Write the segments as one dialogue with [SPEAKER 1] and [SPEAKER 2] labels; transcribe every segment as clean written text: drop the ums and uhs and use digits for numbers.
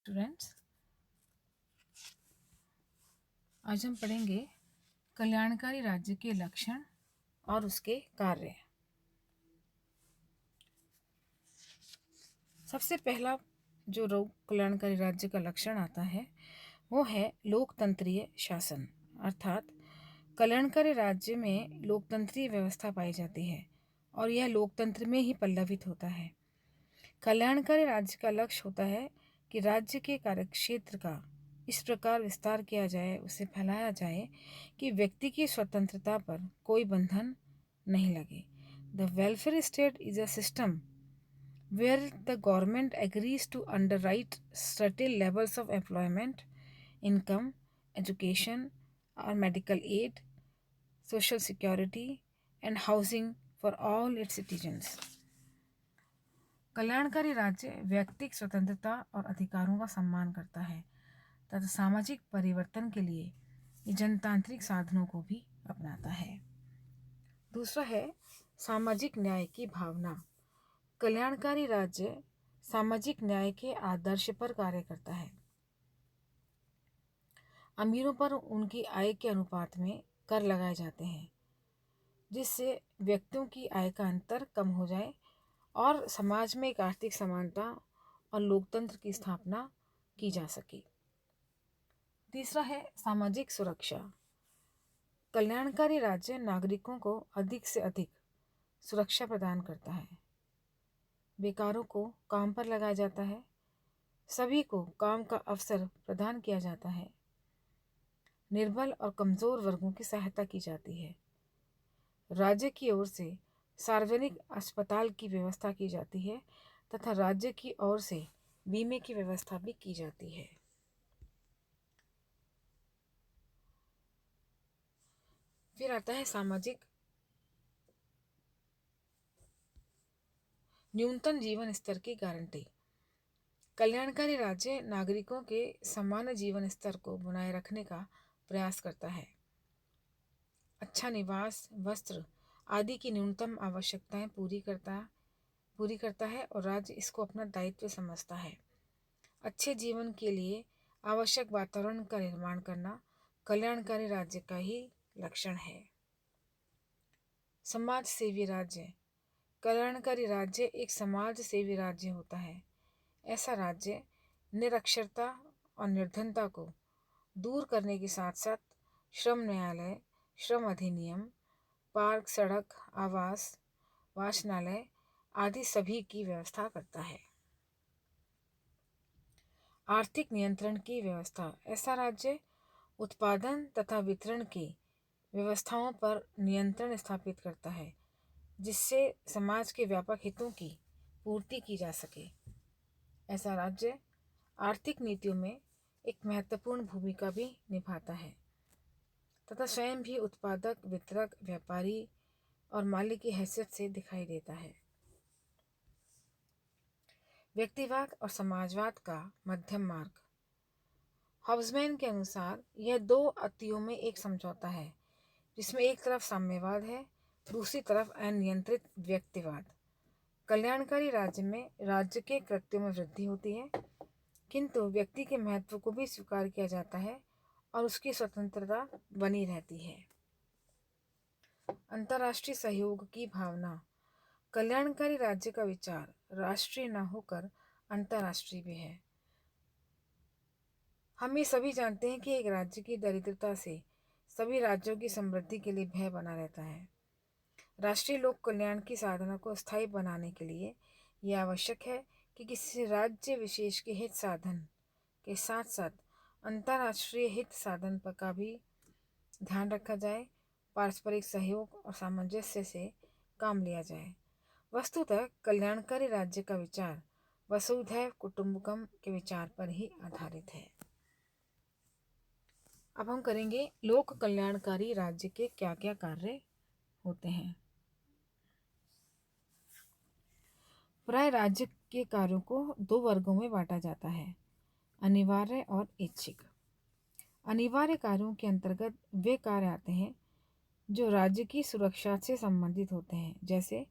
[SPEAKER 1] Students, आज हम पढ़ेंगे कल्याणकारी राज्य के लक्षण और उसके कार्य। सबसे पहला जो कल्याणकारी राज्य का लक्षण आता है वो है लोकतंत्रीय शासन। अर्थात कल्याणकारी राज्य में लोकतंत्रीय व्यवस्था पाई जाती है और यह लोकतंत्र में ही पल्लवित होता है। कल्याणकारी राज्य का लक्ष्य होता है कि राज्य के कार्यक्षेत्र का इस प्रकार विस्तार किया जाए, उसे फैलाया जाए कि व्यक्ति की स्वतंत्रता पर कोई बंधन नहीं लगे। The welfare state is a system where the government agrees to underwrite certain levels of employment, income, education or medical aid, social security and housing for all its citizens. कल्याणकारी राज्य व्यक्तिगत स्वतंत्रता और अधिकारों का सम्मान करता है तथा सामाजिक परिवर्तन के लिए जनतांत्रिक साधनों को भी अपनाता है। दूसरा है सामाजिक न्याय की भावना। कल्याणकारी राज्य सामाजिक न्याय के आदर्श पर कार्य करता है। अमीरों पर उनकी आय के अनुपात में कर लगाए जाते हैं जिससे व्यक्तियों की आय का अंतर कम हो जाए और समाज में एक आर्थिक समानता और लोकतंत्र की स्थापना की जा सके। तीसरा है सामाजिक सुरक्षा। कल्याणकारी राज्य नागरिकों को अधिक से अधिक सुरक्षा प्रदान करता है। बेकारों को काम पर लगाया जाता है, सभी को काम का अवसर प्रदान किया जाता है, निर्बल और कमजोर वर्गों की सहायता की जाती है। राज्य की ओर से सार्वजनिक अस्पताल की व्यवस्था की जाती है तथा राज्य की ओर से बीमे की व्यवस्था भी की जाती है। फिर आता है सामाजिक न्यूनतम जीवन स्तर की गारंटी। कल्याणकारी राज्य नागरिकों के समान जीवन स्तर को बनाए रखने का प्रयास करता है। अच्छा निवास, वस्त्र आदि की न्यूनतम आवश्यकताएं पूरी करता है और राज्य इसको अपना दायित्व समझता है। अच्छे जीवन के लिए आवश्यक वातावरण का निर्माण करना कल्याणकारी राज्य का ही लक्षण है। समाज सेवी राज्य। कल्याणकारी राज्य एक समाज सेवी राज्य होता है। ऐसा राज्य निरक्षरता और निर्धनता को दूर करने के साथ साथ श्रम न्यायालय, श्रम अधिनियम, पार्क, सड़क, आवास, वाचनालय आदि सभी की व्यवस्था करता है। आर्थिक नियंत्रण की व्यवस्था। ऐसा राज्य उत्पादन तथा वितरण की व्यवस्थाओं पर नियंत्रण स्थापित करता है जिससे समाज के व्यापक हितों की पूर्ति की जा सके। ऐसा राज्य आर्थिक नीतियों में एक महत्वपूर्ण भूमिका भी निभाता है तथा स्वयं भी उत्पादक, वितरक, व्यापारी और मालिक की हैसियत से दिखाई देता है। व्यक्तिवाद और समाजवाद का मध्यम मार्ग। हाउसमैन के अनुसार यह दो अतियों में एक समझौता है जिसमें एक तरफ साम्यवाद है, दूसरी तरफ अनियंत्रित व्यक्तिवाद। कल्याणकारी राज्य में राज्य के कृत्यों में वृद्धि होती है किंतु व्यक्ति के महत्व को भी स्वीकार किया जाता है और उसकी स्वतंत्रता बनी रहती है। अंतर्राष्ट्रीय सहयोग की भावना। कल्याणकारी राज्य का विचार राष्ट्रीय न होकर अंतर्राष्ट्रीय भी है। हम ये सभी जानते हैं कि एक राज्य की दरिद्रता से सभी राज्यों की समृद्धि के लिए भय बना रहता है। राष्ट्रीय लोक कल्याण की साधना को स्थायी बनाने के लिए यह आवश्यक है कि किसी राज्य विशेष के हित साधन के साथ साथ अंतर्राष्ट्रीय हित साधन पर का भी ध्यान रखा जाए, पारस्परिक सहयोग और सामंजस्य से काम लिया जाए। वस्तुतः कल्याणकारी राज्य का विचार वसुधैव कुटुंबकम के विचार पर ही आधारित है। अब हम करेंगे लोक कल्याणकारी राज्य के क्या क्या कार्य होते हैं। प्राय राज्य के कार्यों को दो वर्गों में बांटा जाता है, अनिवार्य और ऐच्छिक। अनिवार्य कार्यों के अंतर्गत वे कार्य आते हैं जो राज्य की सुरक्षा से संबंधित होते हैं, जैसे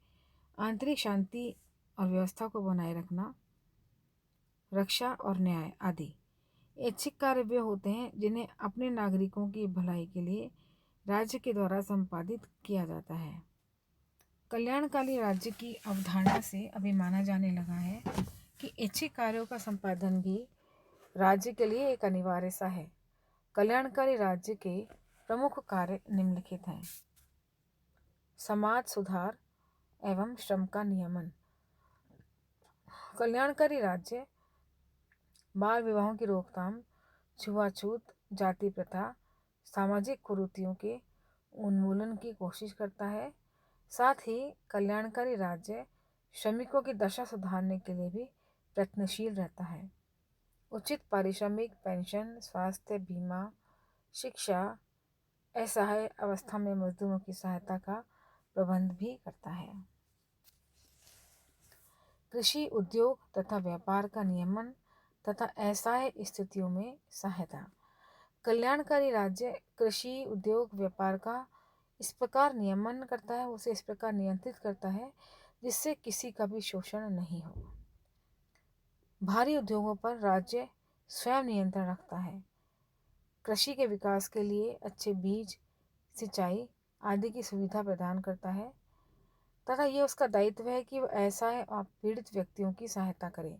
[SPEAKER 1] आंतरिक शांति और व्यवस्था को बनाए रखना, रक्षा और न्याय आदि। ऐच्छिक कार्य वे होते हैं जिन्हें अपने नागरिकों की भलाई के लिए राज्य के द्वारा संपादित किया जाता है। कल्याणकारी राज्य की अवधारणा से अभी माना जाने लगा है कि ऐच्छिक कार्यों का संपादन भी राज्य के लिए एक अनिवार्य सा है। कल्याणकारी राज्य के प्रमुख कार्य निम्नलिखित हैं। समाज सुधार एवं श्रम का नियमन। कल्याणकारी राज्य बाल विवाहों की रोकथाम, छुआछूत, जाति प्रथा, सामाजिक कुरीतियों के उन्मूलन की कोशिश करता है। साथ ही कल्याणकारी राज्य श्रमिकों की दशा सुधारने के लिए भी प्रयत्नशील रहता है। उचित पारिश्रमिक, पेंशन, स्वास्थ्य बीमा, शिक्षा, असहाय अवस्था में मजदूरों की सहायता का प्रबंध भी करता है। कृषि, उद्योग तथा व्यापार का नियमन तथा असहाय स्थितियों में सहायता। कल्याणकारी राज्य कृषि, उद्योग, व्यापार का इस प्रकार नियमन करता है, उसे इस प्रकार नियंत्रित करता है जिससे किसी का भी शोषण नहीं हो। भारी उद्योगों पर राज्य स्वयं नियंत्रण रखता है। कृषि के विकास के लिए अच्छे बीज, सिंचाई आदि की सुविधा प्रदान करता है तथा यह उसका दायित्व है कि वह असहाय और पीड़ित व्यक्तियों की सहायता करे।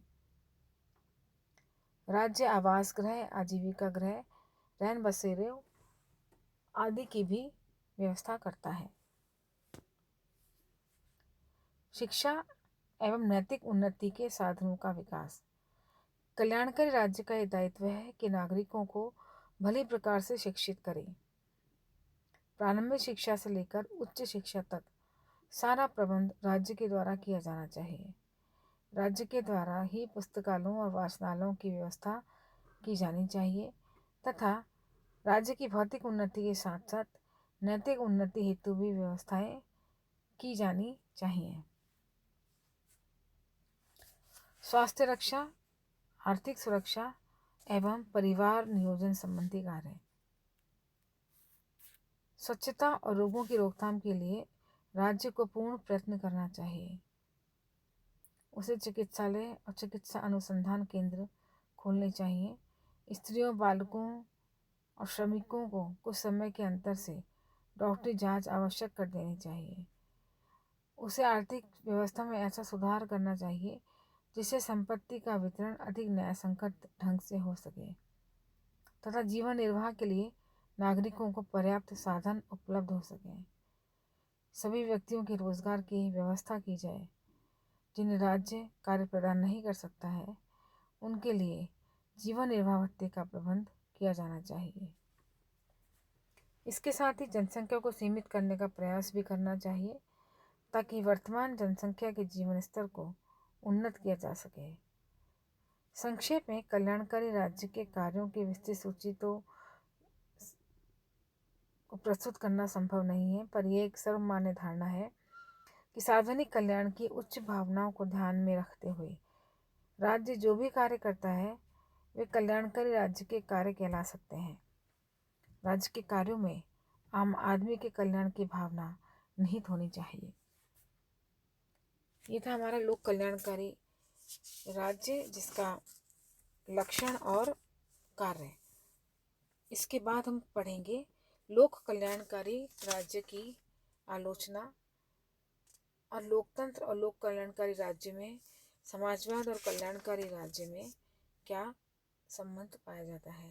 [SPEAKER 1] राज्य आवास गृह, आजीविका गृह, रैन बसेरे आदि की भी व्यवस्था करता है। शिक्षा एवं नैतिक उन्नति के साधनों का विकास। कल्याणकारी राज्य का यह दायित्व है कि नागरिकों को भली प्रकार से शिक्षित करे। प्रारंभिक शिक्षा से लेकर उच्च शिक्षा तक सारा प्रबंध राज्य के द्वारा किया जाना चाहिए। राज्य के द्वारा ही पुस्तकालयों और वाचनालयों की व्यवस्था की जानी चाहिए तथा राज्य की भौतिक उन्नति के साथ साथ नैतिक उन्नति हेतु भी व्यवस्थाएं की जानी चाहिए। स्वास्थ्य रक्षा, आर्थिक सुरक्षा एवं परिवार नियोजन संबंधी कार्य। स्वच्छता और रोगों की रोकथाम के लिए राज्य को पूर्ण प्रयत्न करना चाहिए। उसे चिकित्सालय और चिकित्सा अनुसंधान केंद्र खोलने चाहिए। स्त्रियों, बालकों और श्रमिकों को कुछ समय के अंतर से डॉक्टरी जांच आवश्यक कर देनी चाहिए। उसे आर्थिक व्यवस्था में ऐसा सुधार करना चाहिए जिससे संपत्ति का वितरण अधिक न्यायसंगत ढंग से हो सके तथा जीवन निर्वाह के लिए नागरिकों को पर्याप्त साधन उपलब्ध हो सके। सभी व्यक्तियों के रोजगार की व्यवस्था की जाए। जिन्हें राज्य कार्य प्रदान नहीं कर सकता है उनके लिए जीवन निर्वाह भत्ते का प्रबंध किया जाना चाहिए। इसके साथ ही जनसंख्या को सीमित करने का प्रयास भी करना चाहिए ताकि वर्तमान जनसंख्या के जीवन स्तर को उन्नत किया जा सके। संक्षेप में कल्याणकारी राज्य के कार्यों की विस्तृत सूची तो प्रस्तुत करना संभव नहीं है, पर यह एक सर्वमान्य धारणा है कि सार्वजनिक कल्याण की उच्च भावनाओं को ध्यान में रखते हुए राज्य जो भी कार्य करता है वे कल्याणकारी राज्य के कार्य कहला सकते हैं। राज्य के कार्यों में आम आदमी के कल्याण की भावना निहित होनी चाहिए। ये था हमारा लोक कल्याणकारी राज्य जिसका लक्षण और कार्य। इसके बाद हम पढ़ेंगे लोक कल्याणकारी राज्य की आलोचना और लोकतंत्र और लोक कल्याणकारी राज्य में समाजवाद और कल्याणकारी राज्य में क्या संबंध पाया जाता है।